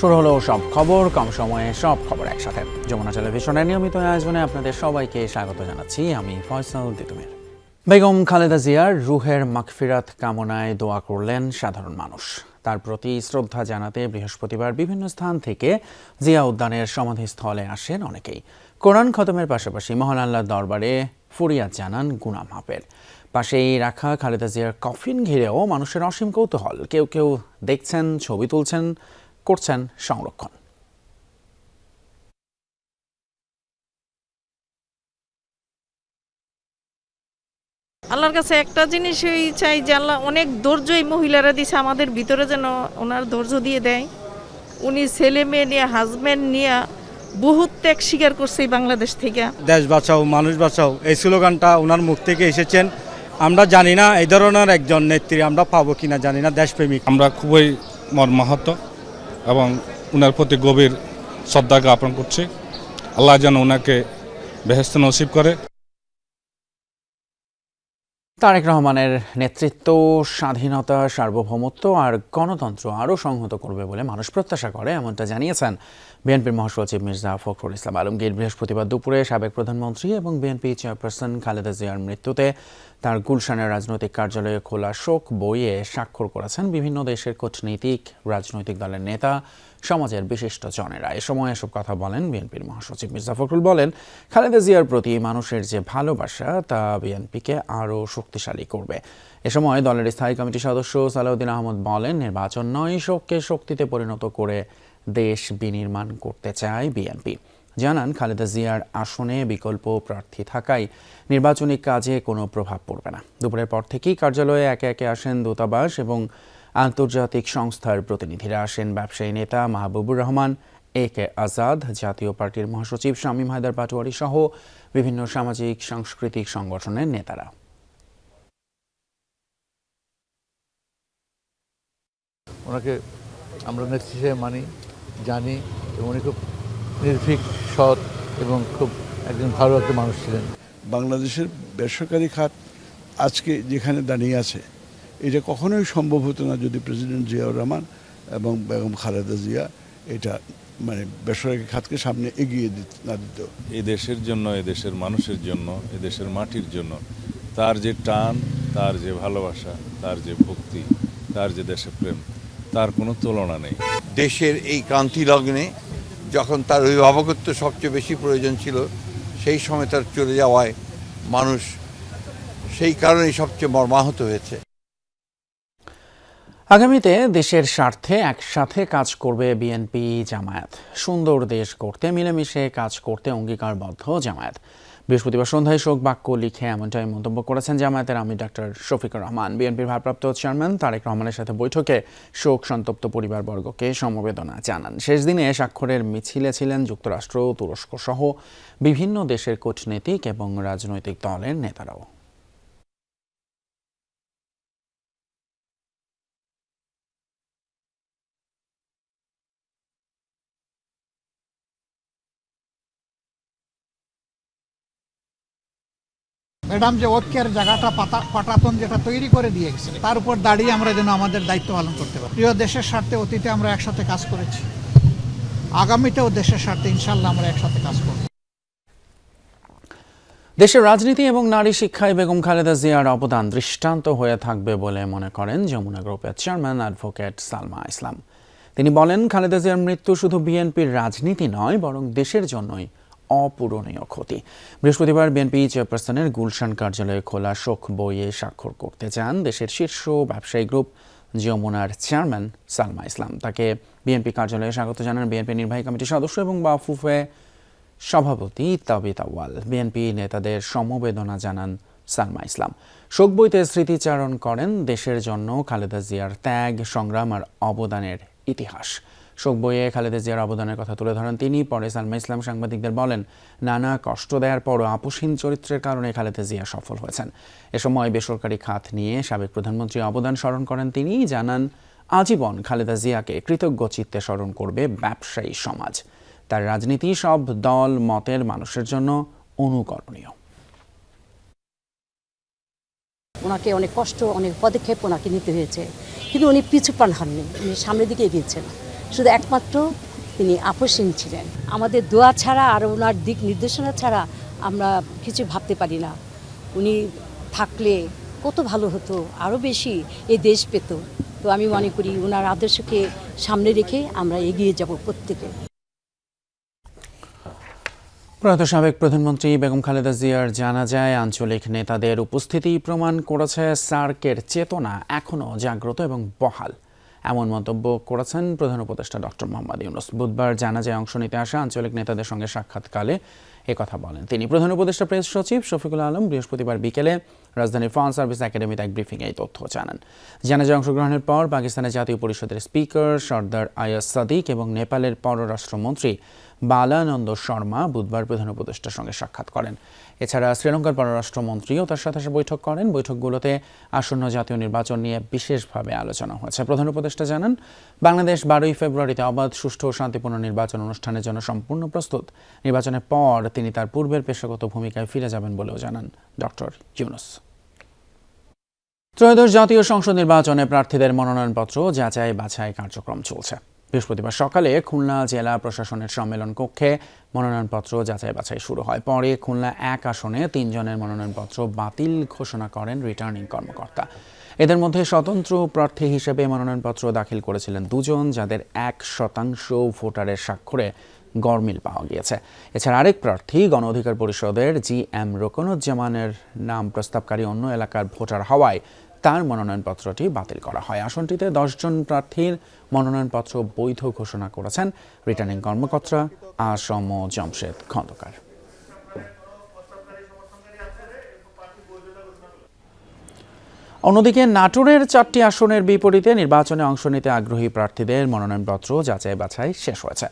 শুরু হলো সব খবর, কম সময়ে সব খবর একসাথে। যমুনা টেলিভিশনের নিয়মিত আয়োজনে আপনাদের সবাইকে স্বাগত জানাচ্ছি। আমি ফয়সাল তিতুমির। বেগম খালেদা জিয়ার রুহের মাগফিরাত কামনায় দোয়া করলেন সাধারণ মানুষ। তার প্রতি শ্রদ্ধা জানাতে বৃহস্পতিবার বিভিন্ন স্থান থেকে জিয়া উদ্যানের সমাধিস্থলে আসেন অনেকেই। কোরআন খতমের পাশাপাশি মহান আল্লাহর দরবারে ফরিয়াদ জানান গুনাহ মাফের। পাশেই রাখা খালেদা জিয়ার কফিন ঘিরেও মানুষের অসীম কৌতূহল। কেউ কেউ দেখছেন, ছবি তুলছেন, করছেন সংরক্ষণ। আল্লাহর কাছে একটা জিনিসই চাই যে আল্লাহ অনেক ধৈর্য এই মহিলারা দিছে আমাদের ভিতরে, যেন ওনার ধৈর্য দিয়ে দেয়। উনি ছেলে মেয়ে নিয়ে, হাজব্যান্ড নিয়ে বহুত ত্যাগ স্বীকার করছে এই বাংলাদেশ থেকে। দেশ বাঁচাও, মানুষ বাঁচাও, এই স্লোগানটা ওনার মুখ থেকে এসেছেন। আমরা জানি না এই ধরনের একজন নেত্রী আমরা পাবো কিনা, জানি না। দেশপ্রেমিক, আমরা খুবই মর্মাহত এবং ওনার প্রতি গভীর শ্রদ্ধা জ্ঞাপন করছি। আল্লাহ যেন ওনাকে বেহেশত নসিব করে। তারেক রহমানের নেতৃত্ব স্বাধীনতা, সার্বভৌমত্ব আর গণতন্ত্র আরও সংহত করবে বলে মানুষ প্রত্যাশা করে, এমনটা জানিয়েছেন বিএনপির মহাসচিব মির্জা ফখরুল ইসলাম আলমগীর। বৃহস্পতিবার দুপুরে সাবেক প্রধানমন্ত্রী এবং বিএনপি চেয়ারপারসন খালেদা জিয়ার মৃত্যুতে তার গুলশানের রাজনৈতিক কার্যালয়ে খোলা শোক বইয়ে স্বাক্ষর করেছেন বিভিন্ন দেশের কূটনীতিক, রাজনৈতিক দলের নেতা, সমাজের বিশিষ্ট জনেরা। এ সময় এসব কথা বলেন বিএনপির মহাসচিব মির্জা ফখরুল। বলেন, খালেদা জিয়ার প্রতি মানুষের যে ভালোবাসা তা বিএনপিকে আরও শক্তিশালী করবে। এ সময় দলের স্থায়ী কমিটির সদস্য সালাউদ্দিন আহমদ বলেন, নির্বাচন নয়, শোককে শক্তিতে পরিণত করে দেশ বিনির্মাণ করতে চায় বিএনপি। জানান, খালেদা জিয়ার আসনে বিকল্প প্রার্থী থাকায় নির্বাচনী কাজে কোনো প্রভাব পড়বে না। দুপুরের পর থেকেই কার্যালয়ে একে একে আসেন দূতাবাস এবং আন্তর্জাতিক সংস্থার প্রতিনিধিরা। আসেন ব্যবসায়ী নেতা মাহবুবুর রহমান, এ কে আজাদ, জাতীয় পার্টির মহাসচিব শামীম হায়দার পাটোয়ারি সহ বিভিন্ন সামাজিক সাংস্কৃতিক সংগঠনের নেতারা। ওনাকে আমরা নেত্রী হিসেবে মানি, জানি, এবং উনি খুব নির্ভীক, সৎ এবং খুব একজন ভালো একটা মানুষ ছিলেন। বাংলাদেশের বেসরকারি খাত আজকে যেখানে দাঁড়িয়ে আছে, এটা কখনোই সম্ভব হতো না যদি প্রেসিডেন্ট জিয়াউর রহমান এবং বেগম খালেদা জিয়া এটা বেসরকারি খাতকে সামনে এগিয়ে না দিত। এই দেশের জন্য, এই দেশের মানুষের জন্য, এই দেশের মাটির জন্য তার যে টান, তার যে ভালোবাসা, তার যে ভক্তি, তার যে দেশপ্রেম, তার কোনো তুলনা নেই। দেশের এই ক্রান্তি লগ্নে যখন তার অভিভাবকত্ব সবচেয়ে বেশি প্রয়োজন ছিল, সেই সময় তার চলে যাওয়ায় মানুষ সেই কারণেই সবচেয়ে মর্মাহত হয়েছে। আগামীতে দেশের স্বার্থে একসাথে কাজ করবে বিএনপি জামায়াত। সুন্দর দেশ গড়তে মিলেমিশে কাজ করতে অঙ্গীকারবদ্ধ জামায়াত। বৃহস্পতিবার সন্ধ্যায় শোক বাক্য লিখে এমনটাই মন্তব্য করেছেন জামায়াতের আমির ডাক্তার শফিকুর রহমান। বিএনপির ভারপ্রাপ্ত চেয়ারম্যান তারেক রহমানের সাথে বৈঠকে শোক সন্তপ্ত পরিবারবর্গকে সমবেদনা জানান। শেষ দিনে স্বাক্ষরের মিছিলে ছিলেন যুক্তরাষ্ট্র, তুরস্ক সহ বিভিন্ন দেশের কূটনীতিক এবং রাজনৈতিক দলের নেতারাও। ম্যাডাম যে ঐক্যের জায়গাটা পাটাতন যেটা তৈরি করে দিয়ে গেছে, তার উপর দাঁড়িয়ে আমরা যেন আমাদের দায়িত্ব পালন করতে পারি। প্রিয় দেশের স্বার্থে অতীতে আমরা একসাথে কাজ করেছি, আগামীতেও দেশের স্বার্থে ইনশাল্লাহ আমরা একসাথে কাজ করব। দেশের রাজনীতি এবং নারী শিক্ষায় বেগম খালেদা জিয়ার অবদান দৃষ্টান্ত হয়ে থাকবে বলে মনে করেন যমুনা গ্রুপের চেয়ারম্যান অ্যাডভোকেট সালমা ইসলাম। তিনি বলেন, খালেদা জিয়ার মৃত্যু শুধু বিএনপির রাজনীতি নয়, বরং দেশের জন্যই অপূরণীয় ক্ষতি। বৃহস্পতিবার বিএনপি চেয়ারপারসনের গুলশান কার্যালয়ে খোলা শোক বইয়ে স্বাক্ষর করতে চান দেশের শীর্ষ ব্যবসায়ী গ্রুপ যমুনার চেয়ারম্যান সালমা ইসলাম। তাকে বিএনপি কার্যালয়ে স্বাগত জানান বিএনপি নির্বাহী কমিটির সদস্য এবং বাফুফে সভাপতি তাবিত আউয়াল। বিএনপি নেতাদের সমবেদনা জানান সালমা ইসলাম। শোক বইতে স্মৃতিচারণ করেন দেশের জন্য খালেদা জিয়ার ত্যাগ, সংগ্রাম আর অবদানের ইতিহাস। শোক বইয়ে খালেদা জিয়ার অবদানের কথা তুলে ধরেন তিনি। পরে সালমা ইসলাম সাংবাদিকদের বলেন, নানা কষ্ট দেওয়ার পরও আপোষহীন চরিত্রের কারণে খালেদা জিয়া সফল হয়েছেন। এ সময় বেসরকারি খাত নিয়ে সাবেক প্রধানমন্ত্রীর অবদান স্মরণ করেন তিনি। জানান, আজীবন খালেদা জিয়াকে কৃতজ্ঞ চিত্তে স্মরণ করবে ব্যবসায়ী সমাজ। তার রাজনীতি সব দল মতের মানুষের জন্য অনুকরণীয়। ওনাকে অনেক কষ্ট, অনেক পদক্ষেপ ওনাকে নিতে হয়েছে, কিন্তু উনি পিছু পান হননি, উনি সামনের দিকে এগিয়েছেন। শুধু একমাত্র তিনি আপসহীন ছিলেন। আমাদের দোয়া ছাড়া আর ওনার দিক নির্দেশনা ছাড়া আমরা কিছু ভাবতে পারি না। উনি থাকলে কত ভালো হতো, আরও বেশি এই দেশ পেত। তো আমি মনে করি ওনার আদর্শকে সামনে রেখে আমরা এগিয়ে যাব প্রত্যেকে। প্রয়াত সাবেক প্রধানমন্ত্রী বেগম খালেদা জিয়ার জানাজায় আঞ্চলিক নেতাদের উপস্থিতি প্রমাণ করেছে সার্কের চেতনা এখনও জাগ্রত এবং বহাল। এমন মন্তব্য করেছেন প্রধান উপদেষ্টা ডক্টর মোহাম্মদ ইউনূস। বুধবার জানাজায় অংশ নিতে আসা আঞ্চলিক নেতাদের সঙ্গে সাক্ষাৎকালে একথা বলেন তিনি। প্রধান উপদেষ্টা প্রেস সচিব শফিকুল আলম বৃহস্পতিবার বিকেলে রাজধানীর ফরেন সার্ভিস একাডেমিতে এক ব্রিফিংয়ে এই তথ্য জানান। জানাজায় অংশগ্রহণের পর পাকিস্তানের জাতীয় পরিষদের স্পিকার সর্দার আয়াজ সাদিক এবং নেপালের পররাষ্ট্রমন্ত্রী বালানন্দ শর্মা বুধবার প্রধান উপদেষ্টার সঙ্গে সাক্ষাৎ করেন। এছাড়া শ্রীলঙ্কার পররাষ্ট্রমন্ত্রীও তার সাথে বৈঠক করেন। বৈঠকগুলোতে আসন্ন জাতীয় নির্বাচন নিয়ে বিশেষভাবে আলোচনা হয়েছে। প্রধান উপদেষ্টা জানান, বাংলাদেশ 12ই ফেব্রুয়ারিতে অবাধ, সুষ্ঠু ও শান্তিপূর্ণ নির্বাচন অনুষ্ঠানের জন্য সম্পূর্ণ প্রস্তুত। নির্বাচনের পর তিনি তার পূর্বের পেশাগত ভূমিকায় ফিরে যাবেন বলেও জানান ডক্টর ইউনূস। ত্রয়োদশ জাতীয় সংসদ নির্বাচনে প্রার্থীদের মনোনয়নপত্র যাচাই বাছাই কার্যক্রম চলছে। বৃহস্পতিবার সকালে খুলনা জেলা প্রশাসনের সম্মেলন কক্ষে মনোনয়নপত্র যাচাই বাছাই শুরু হয়। পরে খুলনা 1 আসনে 3 জনের মনোনয়নপত্র বাতিল ঘোষণা করেন রিটার্নিং কর্মকর্তা। এদের মধ্যে স্বতন্ত্র প্রার্থী হিসেবে মনোনয়নপত্র দাখিল করেছিলেন 2 জন, যাদের 1% ভোটারের স্বাক্ষরে গরমিল পাওয়া গিয়েছে। এছাড়া আরেক প্রার্থী গণ অধিকার পরিষদের GM রোকনুজ্জামানের নাম প্রস্তাবকারী অন্য এলাকার ভোটার হওয়ায় তার মনোনয়নপত্রটি বাতিল করা হয়। আসনটিতে 10 জন প্রার্থীর মনোনয়নপত্র বৈধ ঘোষণা করেছেন রিটার্নিং কর্মকর্তা আসম জমশেদ খন্দকার। অন্যদিকে নাটোরের 4টি আসনের বিপরীতে নির্বাচনে অংশ নিতে আগ্রহী প্রার্থীদের মনোনয়নপত্র যাচাই বাছাই শেষ হয়েছে।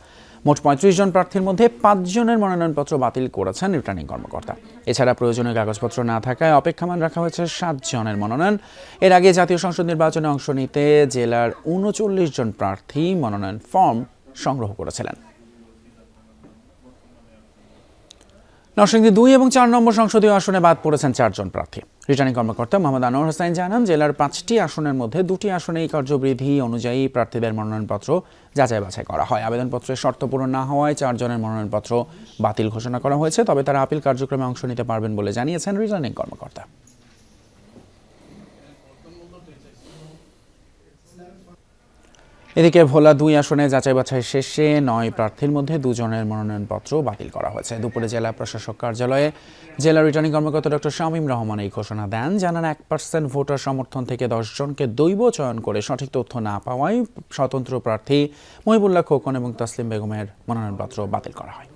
মোট 35 জন প্রার্থীর মধ্যে 5 জনের মনোনয়নপত্র বাতিল করেছেন রিটার্নিং কর্মকর্তা। এছাড়া প্রয়োজনীয় কাগজপত্র না থাকায় অপেক্ষমান রাখা হয়েছে 7 জনের মনোনয়ন। এর আগে জাতীয় সংসদ নির্বাচনে অংশ নিতে জেলার 39 জন প্রার্থী মনোনয়ন ফর্ম সংগ্রহ করেছিলেন। নরসিংদী 2 এবং 4 নম্বর সংসদীয় আসনে বাদ পড়েছেন 4 জন প্রার্থী। রিটার্নিং কর্মকর্তা মোহাম্মদ আনোয়ার হোসেন জানান, জেলার 5টি আসনের মধ্যে 2টি আসনে এই কার্যবিধি অনুযায়ী প্রার্থীদের মনোনয়নপত্র যাচাই বাছাই করা হয়। আবেদনপত্রের শর্ত পূরণ না হওয়ায় 4 জনের মনোনয়নপত্র বাতিল ঘোষণা করা হয়েছে। তবে তারা আপিল কার্যক্রমে অংশ নিতে পারবেন বলে জানিয়েছেন রিটার্নিং কর্মকর্তা। এদিকে ভোলা 2 আসনে যাচাই বাছাই শেষে 9 প্রার্থীর মধ্যে 2 জনের মনোনয়নপত্র বাতিল করা হয়েছে। দুপুরে জেলা প্রশাসক কার্যালয়ে জেলা রিটার্নিং কর্মকর্তা ডক্টর শামীম রহমান এই ঘোষণা দেন। জানান, 1% ভোটার সমর্থন থেকে 10 জনকে দৈব চয়ন করে সঠিক তথ্য না পাওয়ায় স্বতন্ত্র প্রার্থী মহিবুল্লাহ খোকন এবং তাসলিম বেগমের মনোনয়নপত্র বাতিল করা হয়।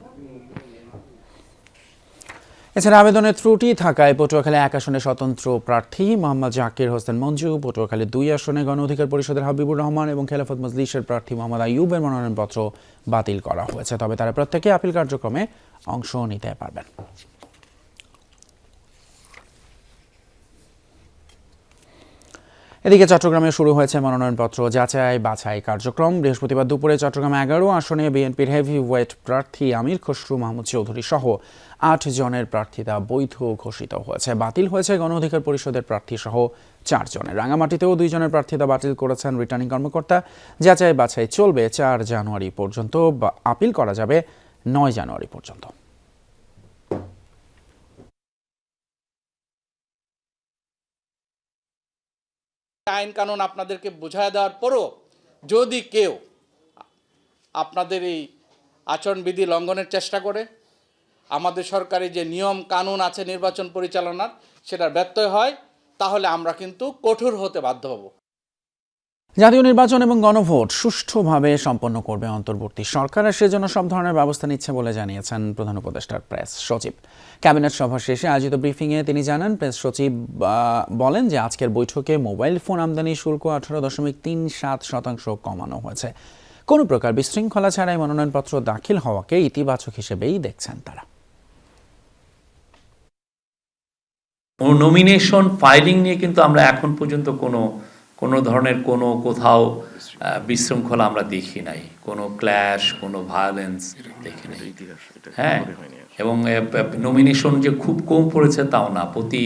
এছাড়া আবেদনের ত্রুটি থাকায় পটুয়াখালী 1 আসনে স্বতন্ত্র প্রার্থী মোহাম্মদ জাকির হোসেন মঞ্জু, পটুয়াখালী 2 আসনে গণ অধিকার পরিষদের হাবিবুর রহমান এবং খেলাফত মজলিসের প্রার্থী মোহাম্মদ আইয়ুবের মনোনয়নপত্র বাতিল করা হয়েছে। তবে তারা প্রত্যেকে আপিল কার্যক্রমে অংশ নিতে পারবেন। এদিকে চট্টগ্রামে শুরু হয়েছে মনোনয়নপত্র যাচাই বাছাই কার্যক্রম। বৃহস্পতিবার দুপুরে চট্টগ্রাম 11 আসনে বিএনপির হেভি ওয়েট প্রার্থী আমির খসরু মাহমুদ চৌধুরী সহ 8 জনের প্রার্থিতা বৈধ ঘোষিত হয়েছে। বাতিল হয়েছে গণ অধিকার পরিষদের প্রার্থী সহ 4 জনের। রাঙামাটিতেও 2 জনের প্রার্থিতা বাতিল করেছেন রিটার্নিং কর্মকর্তা। যাচাই বাছাই চলবে 4 জানুয়ারি পর্যন্ত, আপিল করা যাবে 9 জানুয়ারি পর্যন্ত। আইন কানুন আপনাদেরকে বোঝায় দেওয়ার পরও যদি কেউ আপনাদের এই আচরণবিধি লঙ্ঘনের চেষ্টা করে, আমাদের সরকারি যে নিয়ম কানুন আছে নির্বাচন পরিচালনার, সেটার ব্যত্যয় হয়, তাহলে আমরা কিন্তু কঠোর হতে বাধ্য হব। জাতীয় নির্বাচন এবং গণভোট সুষ্ঠুভাবে সম্পন্ন করবে অন্তর্বর্তী সরকার, আর সেজন্য সব ধরনের ব্যবস্থা নিচ্ছে বলে জানিয়েছেন প্রধান উপদেষ্টার প্রেস সচিব। ক্যাবিনেট সভা শেষে আয়োজিত ব্রিফিংয়ে তিনি জানান, প্রেস সচিব বলেন যে আজকের বৈঠকে মোবাইল ফোন আমদানি শুল্ক 18.37% কমানো হয়েছে। কোনো প্রকার বিশৃঙ্খলা ছাড়াই মনোনয়নপত্র দাখিল হওয়াকে ইতিবাচক হিসেবেই দেখছেন তারা। নমিনেশন ফাইলিং নিয়ে কিন্তু আমরা এখন পর্যন্ত কোনো ধরনের কোথাও বিশৃঙ্খলা আমরা দেখি নাই, কোনো ক্ল্যাশ, কোনো ভায়োলেন্স দেখি নাই। হ্যাঁ, এবং নমিনেশন যে খুব কম পড়েছে তাও না, প্রতি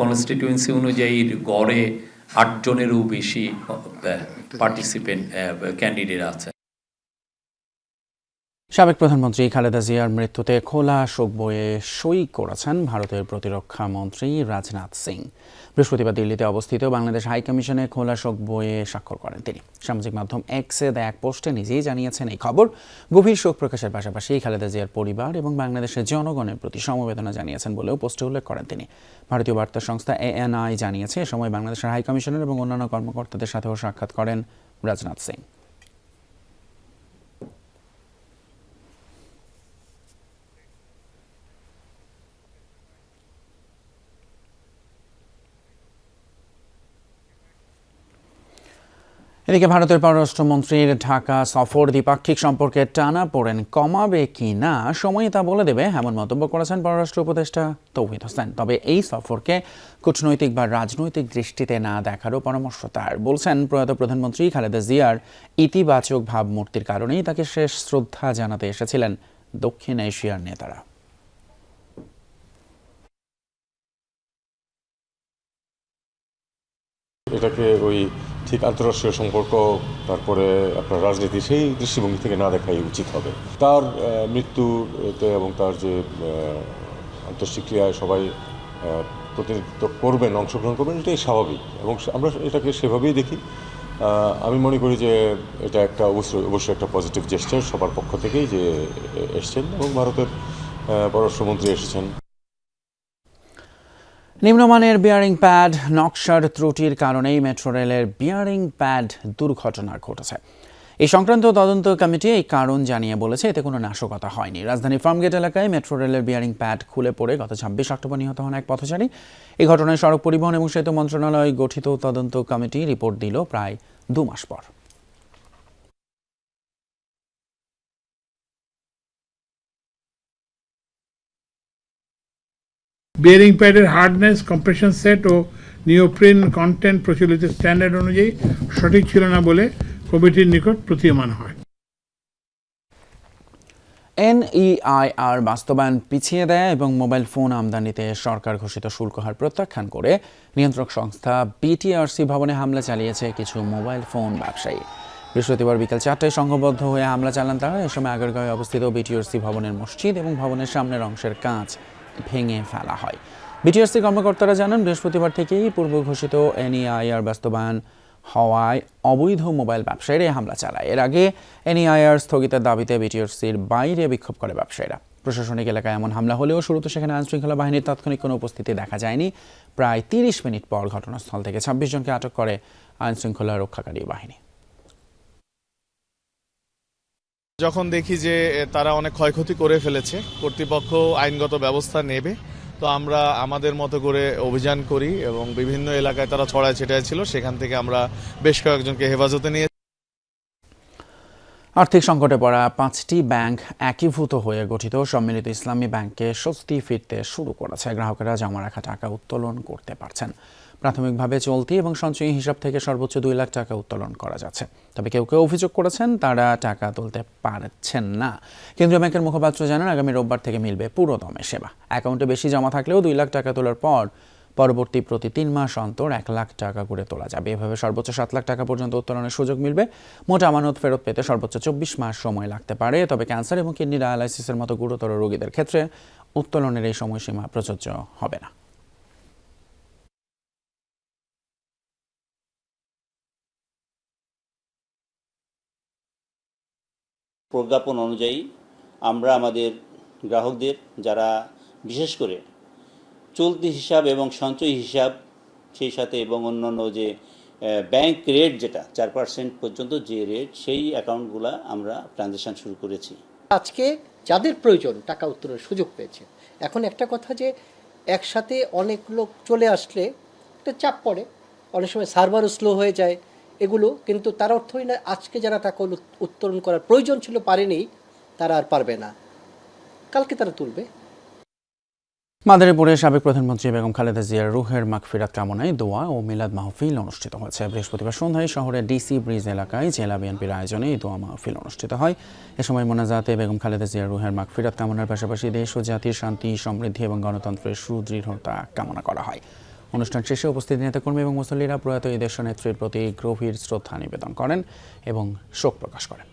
কনস্টিটিউয়েন্সি অনুযায়ী গড়ে 8 জনেরও বেশি পার্টিসিপেন্ট ক্যান্ডিডেট আছে। সাবেক প্রধানমন্ত্রী খালেদা জিয়ার মৃত্যুতে খোলা শোক বইয়ে সই করেছেন ভারতের প্রতিরক্ষা মন্ত্রী রাজনাথ সিং। বৃহস্পতিবার দিল্লিতে অবস্থিত বাংলাদেশ হাইকমিশনে খোলা শোক বইয়ে স্বাক্ষর করেন তিনি। সামাজিক মাধ্যম এক্সে দেয়া এক পোস্টে নিজেই জানিয়েছেন এই খবর। গভীর শোক প্রকাশের পাশাপাশি খালেদা জিয়ার পরিবার এবং বাংলাদেশের জনগণের প্রতি সমবেদনা জানিয়েছেন বলেও পোস্টে উল্লেখ করেন তিনি। ভারতীয় বার্তা সংস্থা ANI জানিয়েছে, এ সময় বাংলাদেশের হাইকমিশনের এবং অন্যান্য কর্মকর্তাদের সাথেও সাক্ষাৎ করেন রাজনাথ সিং। এদিকে ভারতের পররাষ্ট্রমন্ত্রীর ঢাকা সফর দ্বিপাক্ষিক সম্পর্কে টানাপোড়েন কমাবে কি না সময় তা বলে দেবে, এমন মন্তব্য করেছেন পররাষ্ট্র উপদেষ্টা তৌহিদ হোসেন। তবে এই সফরকে কূটনৈতিক বা রাজনৈতিক দৃষ্টিতে না দেখারও পরামর্শ তার। বলছেন, প্রয়াত প্রধানমন্ত্রী খালেদা জিয়ার ইতিবাচক ভাবমূর্তির কারণেই তাকে শেষ শ্রদ্ধা জানাতে এসেছিলেন দক্ষিণ এশিয়ার নেতারা। এটাকে ওই ঠিক আন্তঃরাষ্ট্রীয় সম্পর্ক, তারপরে আপনার রাজনীতি, সেই দৃষ্টিভঙ্গি থেকে না দেখাই উচিত হবে। তার মৃত্যুতে এবং তার যে আন্তঃক্রিয়ায় সবাই প্রতিনিধিত্ব করবেন, অংশগ্রহণ করবেন, এটাই স্বাভাবিক এবং আমরা এটাকে সেভাবেই দেখি। আমি মনে করি যে এটা একটা অবশ্যই একটা পজিটিভ জেস্টার সবার পক্ষ থেকেই যে এসছেন এবং ভারতের পররাষ্ট্রমন্ত্রী এসেছেন। নিম্নমানের বিয়ারিং প্যাড নকশার ত্রুটির কারণেই মেট্রো রেলের বিয়ারিং প্যাড দুর্ঘটনা ঘটেছে। এই সংক্রান্ত তদন্ত কমিটি এই কারণ জানিয়ে বলেছে, এতে কোনো নাশকতা হয়নি। রাজধানীর ফার্মগেট এলাকায় মেট্রো রেলের বিয়ারিং প্যাড খুলে পড়ে গত 26 অক্টোবর নিহত হন এক পথচারী। এই ঘটনায় সড়ক পরিবহন এবং সেতু মন্ত্রণালয় গঠিত তদন্ত কমিটি রিপোর্ট দিল প্রায় 2 মাস পর। বিয়ারিং প্যাডের হার্ডনেস, কম্প্রেশন সেট ও নিওপ্রিন কন্টেন্ট প্রচলিত স্ট্যান্ডার্ড অনুযায়ী সঠিক ছিল না বলে কমিটির নিকট প্রতীয়মান হয়। NEIR বাস্তবায়ন পিছিয়ে দেয় এবং মোবাইল ফোন আমদানিতে সরকার ঘোষিত শুল্ক হার প্রত্যাখ্যান করে নিয়ন্ত্রক সংস্থা BTRC ভবনে হামলা চালিয়েছে কিছু মোবাইল ফোন ব্যবসায়ী। বৃহস্পতিবার বিকেল 4টায় সংঘবদ্ধ হয়ে হামলা চালান তারা। এ সময় আগারগাঁওয়ে অবস্থিত BTRC ভবনের মসজিদ এবং ভবনের সামনের অংশের কাঁচ ভেঙে ফেলা হয়। BTRC কর্মকর্তারা জানান, বৃহস্পতিবার থেকেই পূর্ব ঘোষিত NEIR বাস্তবায়ন হওয়ায় অবৈধ মোবাইল ব্যবসায়ীরা হামলা চালায়। এর আগে NEIR স্থগিতের দাবিতে BTRCর বাইরে বিক্ষোভ করে ব্যবসায়ীরা। প্রশাসনিক এলাকায় এমন হামলা হলেও শুরুতে সেখানে আইনশৃঙ্খলা বাহিনীর তাৎক্ষণিক কোনো উপস্থিতি দেখা যায়নি। প্রায় 30 মিনিট পর ঘটনাস্থল থেকে 26 জনকে আটক করে আইনশৃঙ্খলা রক্ষাকারী বাহিনী। যখন দেখি যে তারা অনেক ক্ষয়ক্ষতি করে ফেলেছে, কর্তৃপক্ষ আইনগত ব্যবস্থা নেবে, তো আমরা আমাদের মতো করে অভিযান করি এবং বিভিন্ন এলাকায় তারা ছড়ায় ছিটায় ছিল, সেখান থেকে আমরা বেশ কয়েকজনকে হেফাজতে নিয়ে। আর্থিক সংকটে পড়া 5টি ব্যাংক একীভূত হয়ে গঠিত সম্মিলিত ইসলামী ব্যাংকে স্বস্তি ফিরতে শুরু করেছে। গ্রাহকেরা জমা রাখা টাকা উত্তোলন করতে পারছেন। প্রাথমিকভাবে চলতি এবং সঞ্চয়ী হিসাব থেকে সর্বোচ্চ 2 লাখ টাকা উত্তোলন করা যাচ্ছে। তবে কেউ কেউ অভিযোগ করেছেন তারা টাকা তুলতে পারছেন না। কেন্দ্রীয় ব্যাংকের মুখপাত্র জানান, আগামী রোববার থেকে মিলবে পুরোদমে সেবা। অ্যাকাউন্টে বেশি জমা থাকলেও 2 লাখ টাকা তোলার পর পরবর্তী প্রতি 3 মাস অন্তর 1 লাখ টাকা করে তোলা যাবে। এভাবে সর্বোচ্চ 7 লাখ টাকা পর্যন্ত উত্তোলনের সুযোগ মিলবে। মোট আমানত ফেরত পেতে সর্বোচ্চ 24 মাস সময় লাগতে পারে। তবে ক্যান্সার এবং কিডনি ডায়ালাইসিসের মতো গুরুতর রোগীদের ক্ষেত্রে উত্তোলনের এই সময়সীমা প্রযোজ্য হবে না। প্রজ্ঞাপন অনুযায়ী আমরা আমাদের গ্রাহকদের, যারা বিশেষ করে চলতি হিসাব এবং সঞ্চয়ী হিসাব, সেই সাথে এবং অন্যান্য যে ব্যাংক রেট যেটা 4% পর্যন্ত যে রেট, সেই অ্যাকাউন্টগুলো আমরা ট্রানজ্যাকশন শুরু করেছি। আজকে যাদের প্রয়োজন টাকা উত্তোলনের সুযোগ পেয়েছে। এখন একটা কথা যে একসাথে অনেক লোক চলে আসলে একটা চাপ পড়ে, অনেক সময় সার্ভারও স্লো হয়ে যায় এগুলো, কিন্তু তার অর্থই না আজকে যারা টাকা উত্তোলন করার প্রয়োজন ছিল পারেনি, তারা আর পারবে না, কালকে তারা তুলবে। মাদারীপুরে সাবেক প্রধানমন্ত্রী বেগম খালেদা জিয়ার রুহের মাগফিরাত কামনায় দোয়া ও মিলাদ মাহফিল অনুষ্ঠিত হয়েছে। বৃহস্পতিবার সন্ধ্যায় শহরের ডিসি ব্রিজ এলাকায় জেলা বিএনপির আয়োজনে এই দোয়া মাহফিল অনুষ্ঠিত হয়। এ সময় মোনাজাতে বেগম খালেদা জিয়ার রুহের মাগফিরাত কামনার পাশাপাশি দেশ ও জাতির শান্তি, সমৃদ্ধি এবং গণতন্ত্রের সুদৃঢ়তা কামনা করা হয়। অনুষ্ঠান শেষে উপস্থিত নেতাকর্মী এবং মুসল্লিরা প্রয়াত এই দেশ নেত্রীর প্রতি গভীর শ্রদ্ধা নিবেদন করেন এবং শোক প্রকাশ করেন।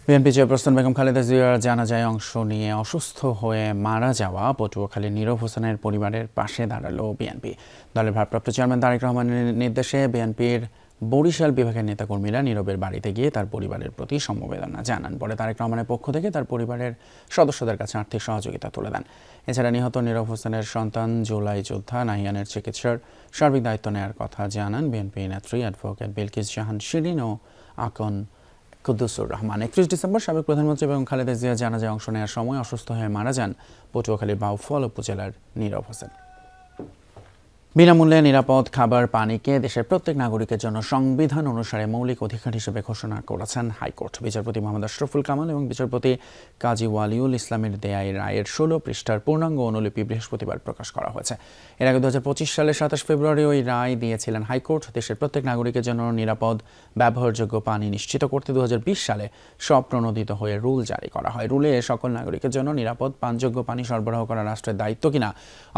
বিএনপি চেয়ারপারসন বেগম খালেদা জিয়ার জানাজায় অংশ নিয়ে অসুস্থ হয়ে মারা যাওয়া পটুয়াখালীর নীরব হোসেনের পরিবারের পাশে দাঁড়ালো বিএনপি। দলের ভারপ্রাপ্ত চেয়ারম্যান তারেক রহমানের নির্দেশে বিএনপির বরিশাল বিভাগের নেতাকর্মীরা নীরবের বাড়িতে গিয়ে তার পরিবারের প্রতি সমবেদনা জানান। পরে তারেক রহমানের পক্ষ থেকে তার পরিবারের সদস্যদের কাছে আর্থিক সহযোগিতা তুলে দেন। এছাড়া নিহত নীরব হোসেনের সন্তান জুলাই যোদ্ধা নাহিয়ানের চিকিৎসার সার্বিক দায়িত্ব নেওয়ার কথা জানান বিএনপি নেত্রী অ্যাডভোকেট বিলকিস জাহান শিরিন ও আকন কুদ্দুসুর রহমান। 31 ডিসেম্বর সাবেক প্রধানমন্ত্রী এবং খালেদা জিয়া জানাজায় অংশ নেওয়ার সময় অসুস্থ হয়ে মারা যান পটুয়াখালীর বাউফল উপজেলার নীরব হোসেন। বিনামূল্যে নিরাপদ খাবার পানিকে দেশের প্রত্যেক নাগরিকের জন্য সংবিধান অনুসারে মৌলিক অধিকার হিসেবে ঘোষণা করেছেন হাইকোর্ট। বিচারপতি মোহাম্মদ আশরাফুল কামাল এবং বিচারপতি কাজী ওয়ালিউল ইসলামের দেয়া এই রায়ের 16 পৃষ্ঠার পূর্ণাঙ্গ অনুলিপি বৃহস্পতিবার প্রকাশ করা হয়েছে। এর আগে 2025 সালের 27 ফেব্রুয়ারি ওই রায় দিয়েছিলেন হাইকোর্ট। দেশের প্রত্যেক নাগরিকের জন্য নিরাপদ ব্যবহারযোগ্য পানি নিশ্চিত করতে 2020 সালে স্বপ্রণোদিত হয়ে রুল জারি করা হয়। রুলে সকল নাগরিকের জন্য নিরাপদ পানযোগ্য পানি সরবরাহ করা রাষ্ট্রের দায়িত্ব কিনা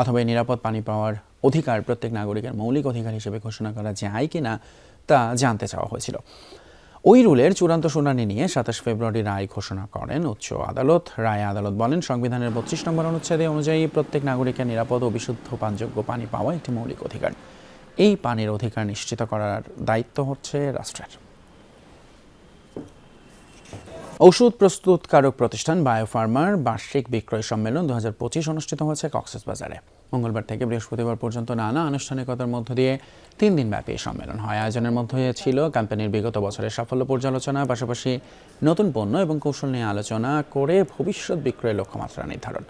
অথবা নিরাপদ পানি পাওয়ার অধিকার প্রত্যেক নাগরিকের মৌলিক অধিকার হিসেবে ঘোষণা করা যায় কিনা তা জানতে চাওয়া হয়েছিল। ওই রুলের চূড়ান্ত শুনানি নিয়ে 27 ফেব্রুয়ারি রায় ঘোষণা করেন উচ্চ আদালত। রায়ে আদালত বলেন, সংবিধানের 25 নম্বর অনুচ্ছেদে অনুযায়ী প্রত্যেক নাগরিকের নিরাপদ ও বিশুদ্ধ পানযোগ্য পানি পাওয়া একটি মৌলিক অধিকার। এই পানির অধিকার নিশ্চিত করার দায়িত্ব হচ্ছে রাষ্ট্রের। ঔষধ প্রস্তুতকারক প্রতিষ্ঠান বায়োফার্মার বার্ষিক বিক্রয় সম্মেলন 2025 অনুষ্ঠিত হয়েছে কক্সবাজারে। মঙ্গলবার থেকে বৃহস্পতিবার পর্যন্ত নানা আনুষ্ঠানিকতার মধ্য দিয়ে 3 দিনব্যাপী এই সম্মেলন হয়। আয়োজনের মধ্যে ছিল কোম্পানির বিগত বছরের সাফল্য পর্যালোচনা, পাশাপাশি নতুন পণ্য এবং কৌশল নিয়ে আলোচনা করে ভবিষ্যৎ বিক্রয়ের লক্ষ্যমাত্রা নির্ধারণ।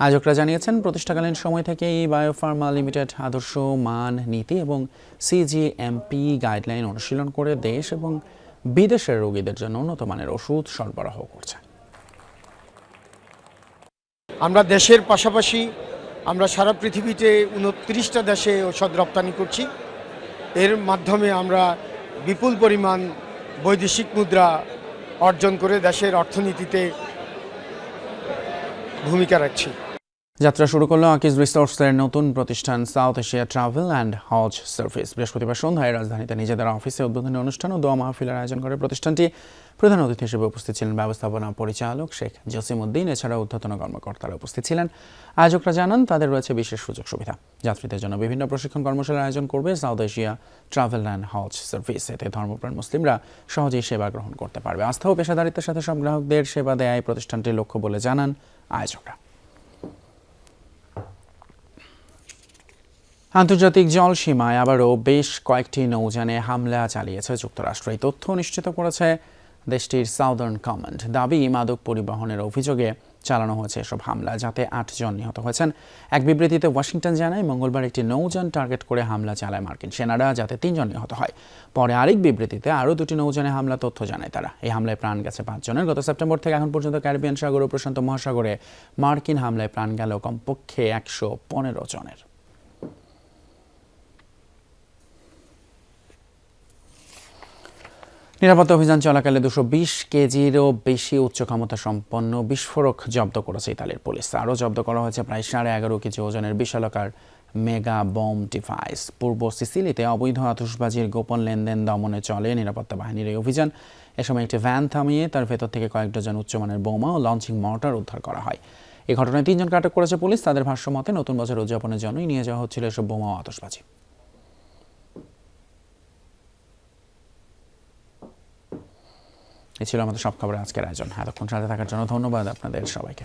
আয়োজকরা জানিয়েছেন, প্রতিষ্ঠাকালীন সময় থেকে এই বায়োফার্মা লিমিটেড আদর্শ মান নীতি এবং সিজিএমপি গাইডলাইন অনুশীলন করে দেশ এবং বিদেশের রোগীদের জন্য উন্নত মানের ওষুধ সরবরাহ করছে। আমরা দেশের পাশাপাশি আমরা সারা পৃথিবীতে 29টা দেশে ঔষধ রপ্তানি করছি। এর মাধ্যমে আমরা বিপুল পরিমাণ বৈদেশিক মুদ্রা অর্জন করে দেশের অর্থনীতিতে ভূমিকা রাখছি। যাত্রা শুরু করলো আকিজ রিসোর্টসের নতুন প্রতিষ্ঠান South Asia Travel and Hajj Service. বৃহস্পতিবার সন্ধ্যায় রাজধানীতে নিজেদের অফিসে উদ্বোধনী অনুষ্ঠান ও দোয়া মাহফিলের আয়োজন করে প্রতিষ্ঠানটি। প্রধান অতিথি হিসেবে উপস্থিত ছিলেন ব্যবস্থাপনা পরিচালক শেখ জসিমউদ্দিন। এছাড়া ঊর্ধ্বতন কর্মকর্তারা উপস্থিত ছিলেন। আয়োজকরা জানান, তাদের রয়েছে বিশেষ সুযোগ সুবিধা। যাত্রীদের জন্য বিভিন্ন প্রশিক্ষণ কর্মশালার আয়োজন করবে South Asia Travel and Hajj Service. এতে ধর্মপ্রাণ মুসলিমরা সহজেই সেবা গ্রহণ করতে পারবে। আস্থা ও পেশাদারিত্বের সাথে সব গ্রাহকদের সেবা দেয় এই প্রতিষ্ঠানটির লক্ষ্য বলে জানান আয়োজকরা। আন্তর্জাতিক জলসীমায় আবারও বেশ কয়েকটি নৌযানে হামলা চালিয়েছে যুক্তরাষ্ট্র। এই তথ্য নিশ্চিত করেছে দেশটির সাউদার্ন কমান্ড। দাবি, মাদক পরিবহনের অভিযোগে চালানো হয়েছে এসব হামলা, যাতে 8 জন নিহত হয়েছেন। এক বিবৃতিতে ওয়াশিংটন জানায়, মঙ্গলবার একটি নৌযান টার্গেট করে হামলা চালায় মার্কিন সেনারা, যাতে 3 জন নিহত হয়। পরে আরেক বিবৃতিতে আরও 2টি নৌযানে হামলা তথ্য জানায় তারা। এই হামলায় প্রাণ গেছে 5 জনের। গত সেপ্টেম্বর থেকে এখন পর্যন্ত ক্যারিবিয়ান সাগর ও প্রশান্ত মহাসাগরে মার্কিন হামলায় প্রাণ গেল কমপক্ষে 115 জনের। নিরাপত্তা অভিযান চলাকালে 220 কেজিরও বেশি উচ্চ ক্ষমতা সম্পন্ন বিস্ফোরক জব্দ করেছে ইতালির পুলিশ। আরও জব্দ করা হয়েছে প্রায় 11.5 কেজি ওজনের বিশালাকার মেগা বম ডিভাইস। পূর্ব সিসিলিতে অবৈধ আতশবাজির গোপন লেনদেন দমনে চলে নিরাপত্তা বাহিনীর এই অভিযান। এ সময় একটি ভ্যান থামিয়ে তার ভেতর থেকে কয়েক ডজন উচ্চমানের বোমা ও লঞ্চিং মর্টার উদ্ধার করা হয়। এই ঘটনায় 3 জনকে আটক করেছে পুলিশ। তাদের ভাষ্য মতে নতুন বছর উদযাপনের জন্যই নিয়ে যাওয়া হচ্ছিল এসব বোমা ও আতশবাজি। এ ছিল আমাদের সব খবরের আজকের আয়োজন। এতক্ষণ সাথে থাকার জন্য ধন্যবাদ আপনাদের সবাইকে।